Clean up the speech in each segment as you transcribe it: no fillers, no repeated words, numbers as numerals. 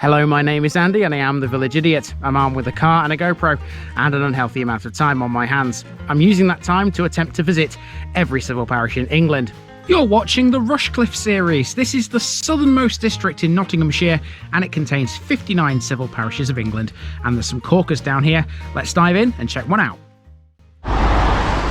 Hello, my name is Andy and I am the Village Idiot. I'm armed with a car and a GoPro and an unhealthy amount of time on my hands. I'm using that time to attempt to visit every civil parish in England. You're watching the Rushcliffe series. This is the southernmost district in Nottinghamshire and it contains 59 civil parishes of England. And there's some corkers down here. Let's dive in and check one out.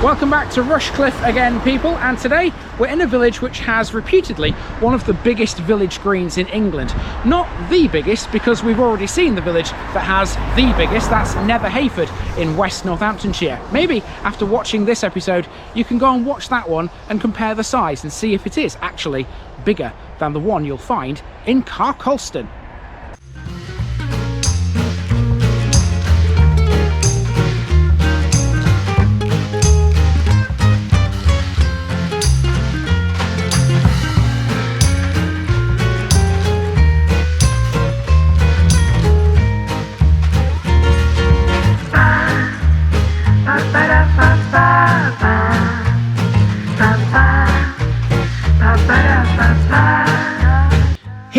Welcome back to Rushcliffe again, people, and today we're in a village which has reputedly one of the biggest village greens in England. Not the biggest, because we've already seen the village that has the biggest, that's Nether Heyford in West Nottinghamshire. Maybe after watching this episode you can go and watch that one and compare the size and see if it is actually bigger than the one you'll find in Car Colston.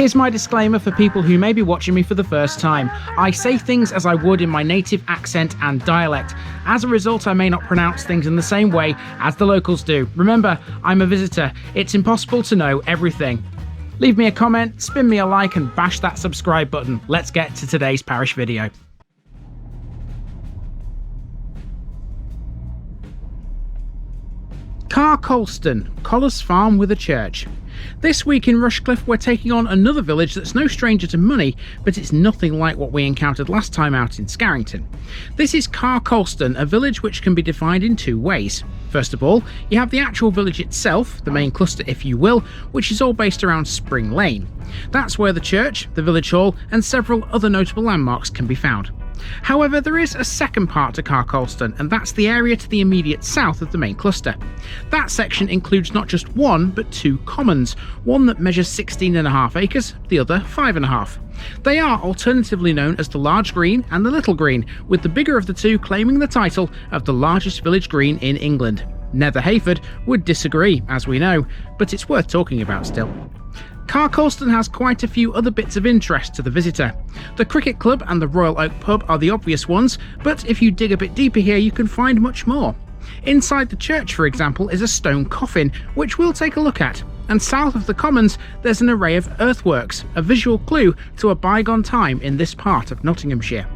Here's my disclaimer for people who may be watching me for the first time. I say things as I would in my native accent and dialect. As a result, I may not pronounce things in the same way as the locals do. Remember, I'm a visitor. It's impossible to know everything. Leave me a comment, spin me a like and bash that subscribe button. Let's get to today's parish video. Car Colston, Kolr's farm with a church. This week in Rushcliffe we're taking on another village that's no stranger to money, but it's nothing like what we encountered last time out in Scarrington. This is Car Colston, a village which can be defined in two ways. First of all, you have the actual village itself, the main cluster if you will, which is all based around Spring Lane. That's where the church, the village hall and several other notable landmarks can be found. However, there is a second part to Car Colston, and that's the area to the immediate south of the main cluster. That section includes not just one, but two commons, one that measures 16.5 acres, the other 5.5. They are alternatively known as the Large Green and the Little Green, with the bigger of the two claiming the title of the largest village green in England. Nether Heyford would disagree, as we know, but it's worth talking about still. Car Colston has quite a few other bits of interest to the visitor. The cricket club and the Royal Oak pub are the obvious ones, but if you dig a bit deeper here you can find much more. Inside the church, for example, is a stone coffin, which we'll take a look at, and south of the commons there's an array of earthworks, a visual clue to a bygone time in this part of Nottinghamshire.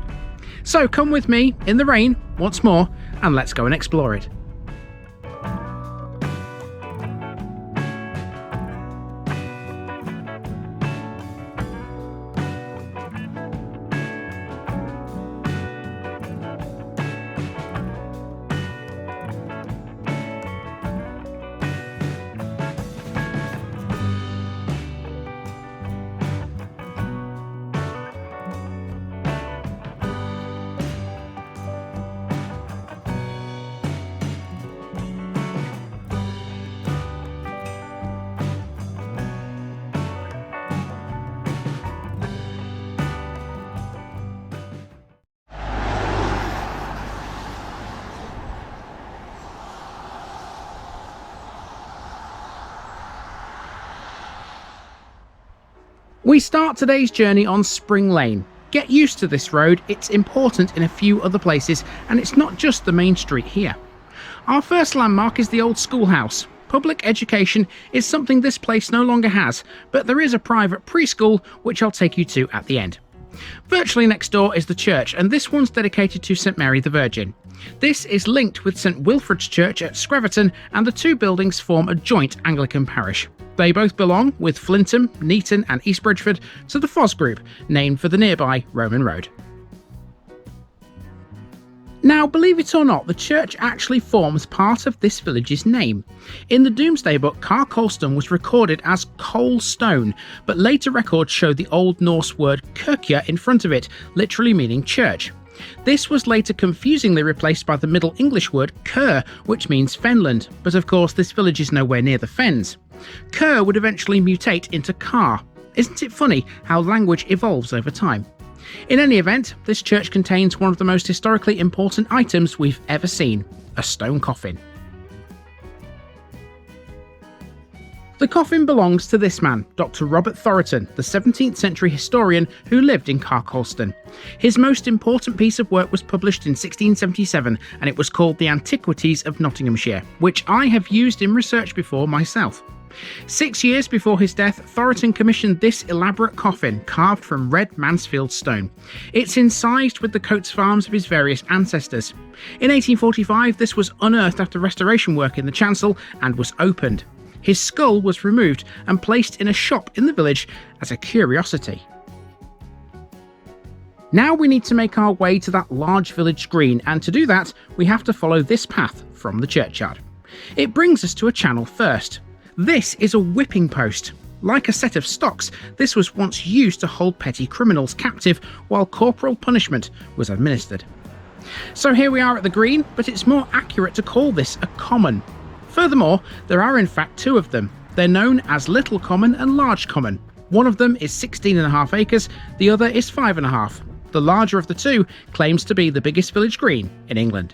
So come with me, in the rain, once more, and let's go and explore it. We start today's journey on Spring Lane. Get used to this road, it's important in a few other places and it's not just the main street here. Our first landmark is the old schoolhouse. Public education is something this place no longer has, but there is a private preschool which I'll take you to at the end. Virtually next door is the church, and this one's dedicated to St Mary the Virgin. This is linked with St Wilfrid's Church at Scarrington, and the two buildings form a joint Anglican parish. They both belong, with Flintham, Neaton and East Bridgford, to the Foss Group, named for the nearby Roman road. Now, believe it or not, the church actually forms part of this village's name. In the Domesday Book, Car Colston was recorded as Kolstone, but later records show the Old Norse word kirkja in front of it, literally meaning church. This was later confusingly replaced by the Middle English word Kolr, which means fenland, but of course this village is nowhere near the fens. Kolr would eventually mutate into Car. Isn't it funny how language evolves over time? In any event, this church contains one of the most historically important items we've ever seen, a stone coffin. The coffin belongs to this man, Dr. Robert Thoroton, the 17th century historian who lived in Car Colston. His most important piece of work was published in 1677 and it was called The Antiquities of Nottinghamshire, which I have used in research before myself. 6 years before his death, Thoroton commissioned this elaborate coffin carved from red Mansfield stone. It's incised with the coats of arms of his various ancestors. In 1845, this was unearthed after restoration work in the chancel and was opened. His skull was removed and placed in a shop in the village as a curiosity. Now we need to make our way to that large village green, and to do that we have to follow this path from the churchyard. It brings us to a channel first. This is a whipping post. Like a set of stocks, this was once used to hold petty criminals captive while corporal punishment was administered. So here we are at the green, but it's more accurate to call this a common. Furthermore, there are in fact two of them. They're known as Little Common and Large Common. One of them is 16.5 acres, the other is 5.5. The larger of the two claims to be the biggest village green in England.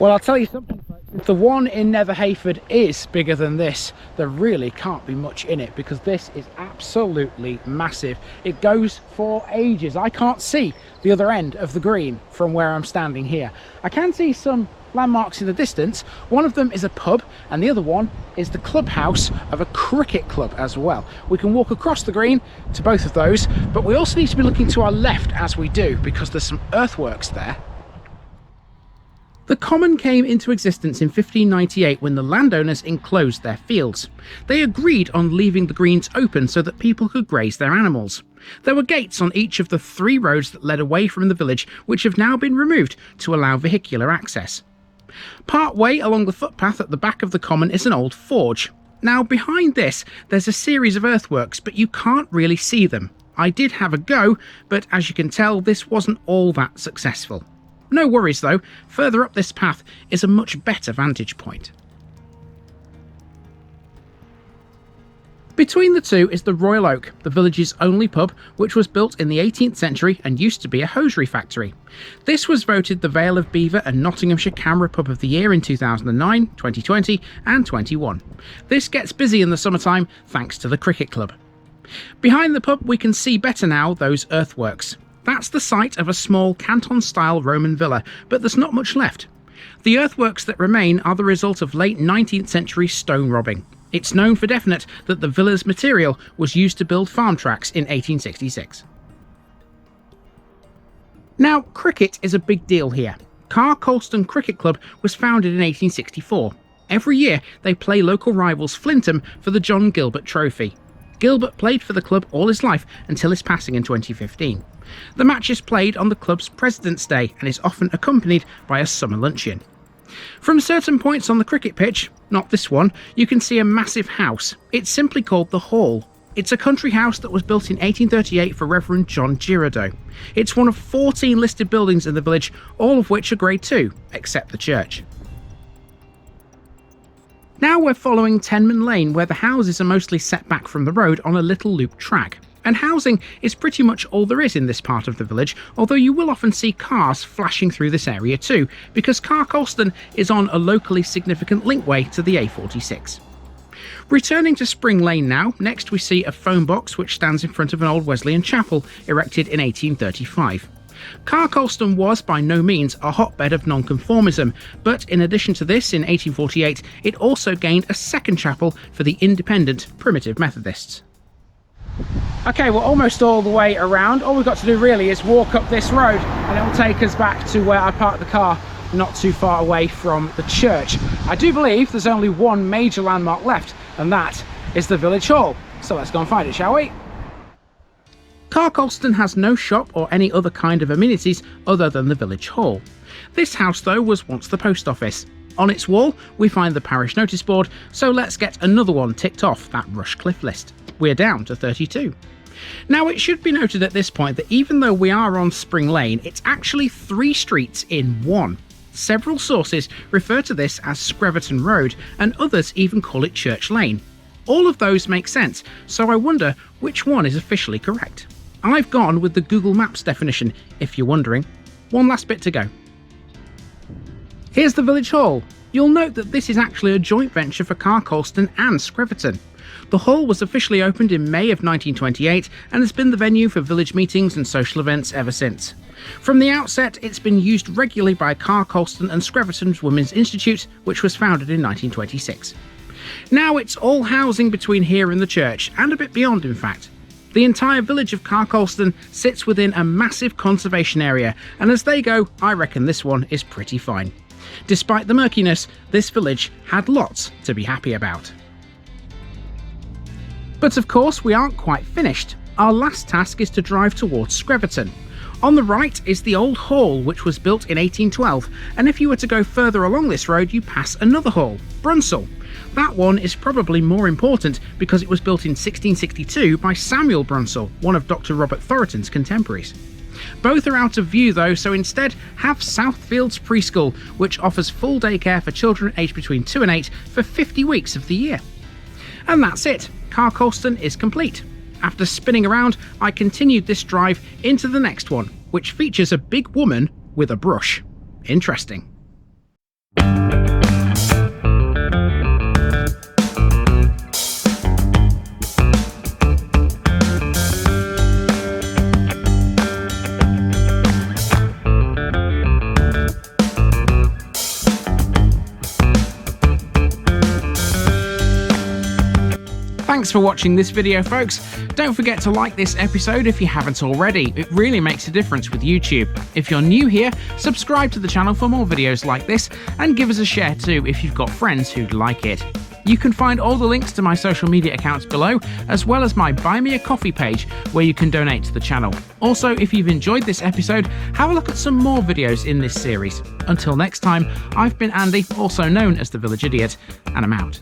Well, I'll tell you something, folks. If the one in Nether Heyford is bigger than this, there really can't be much in it, because this is absolutely massive. It goes for ages. I can't see the other end of the green from where I'm standing here. I can see some landmarks in the distance. One of them is a pub and the other one is the clubhouse of a cricket club as well. We can walk across the green to both of those, but we also need to be looking to our left as we do, because there's some earthworks there. The common came into existence in 1598 when the landowners enclosed their fields. They agreed on leaving the greens open so that people could graze their animals. There were gates on each of the 3 roads that led away from the village, which have now been removed to allow vehicular access. Part way along the footpath at the back of the common is an old forge. Now behind this there's a series of earthworks, but you can't really see them. I did have a go, but as you can tell this wasn't all that successful. No worries though, further up this path is a much better vantage point. Between the two is the Royal Oak, the village's only pub, which was built in the 18th century and used to be a hosiery factory. This was voted the Vale of Belvoir and Nottinghamshire Camera Pub of the Year in 2009, 2020 and 21. This gets busy in the summertime thanks to the cricket club. Behind the pub we can see better now those earthworks. That's the site of a small canton-style Roman villa, but there's not much left. The earthworks that remain are the result of late 19th century stone robbing. It's known for definite that the villa's material was used to build farm tracks in 1866. Now, cricket is a big deal here. Car Colston Cricket Club was founded in 1864. Every year they play local rivals Flintham for the John Gilbert Trophy. Gilbert played for the club all his life until his passing in 2015. The match is played on the club's President's Day and is often accompanied by a summer luncheon. From certain points on the cricket pitch, not this one, you can see a massive house. It's simply called the Hall. It's a country house that was built in 1838 for Reverend John Girardeau. It's one of 14 listed buildings in the village, all of which are Grade 2, except the church. Now we're following Tenman Lane, where the houses are mostly set back from the road on a little loop track. And housing is pretty much all there is in this part of the village, although you will often see cars flashing through this area too, because Car Colston is on a locally significant linkway to the A46. Returning to Spring Lane now, next we see a phone box which stands in front of an old Wesleyan chapel erected in 1835. Car Colston was by no means a hotbed of nonconformism, but in addition to this, in 1848 it also gained a second chapel for the independent Primitive Methodists. Okay, we're almost all the way around. All we've got to do really is walk up this road and it'll take us back to where I parked the car, not too far away from the church. I do believe there's only one major landmark left, and that is the village hall. So let's go and find it, shall we? Car Colston has no shop or any other kind of amenities other than the village hall. This house though was once the post office. On its wall we find the parish notice board, so let's get another one ticked off that Rushcliffe list. We're down to 32. Now it should be noted at this point that even though we are on Spring Lane, it's actually 3 streets in one. Several sources refer to this as Scarrington Road, and others even call it Church Lane. All of those make sense, so I wonder which one is officially correct. I've gone with the Google Maps definition, if you're wondering. One last bit to go. Here's the village hall. You'll note that this is actually a joint venture for Car Colston and Scarrington. The hall was officially opened in May of 1928 and has been the venue for village meetings and social events ever since. From the outset, it's been used regularly by Car Colston and Scarrington's Women's Institute, which was founded in 1926. Now it's all housing between here and the church, and a bit beyond in fact. The entire village of Car Colston sits within a massive conservation area, and as they go, I reckon this one is pretty fine. Despite the murkiness, this village had lots to be happy about. But of course, we aren't quite finished. Our last task is to drive towards Scarrington. On the right is the old hall, which was built in 1812, and if you were to go further along this road, you pass another hall, Brunsell. That one is probably more important because it was built in 1662 by Samuel Brunsell, one of Dr. Robert Thoroton's contemporaries. Both are out of view though, so instead have Southfields Preschool, which offers full day care for children aged between 2 and 8 for 50 weeks of the year. And that's it. Car Colston is complete. After spinning around, I continued this drive into the next one, which features a big woman with a brush. Interesting. Thanks for watching this video, folks. Don't forget to like this episode if you haven't already. It really makes a difference with YouTube. If you're new here, subscribe to the channel for more videos like this, and give us a share too if you've got friends who'd like it. You can find all the links to my social media accounts below, as well as my Buy Me a Coffee page where you can donate to the channel. Also, if you've enjoyed this episode, have a look at some more videos in this series. Until next time, I've been Andy, also known as the Village Idiot, and I'm out.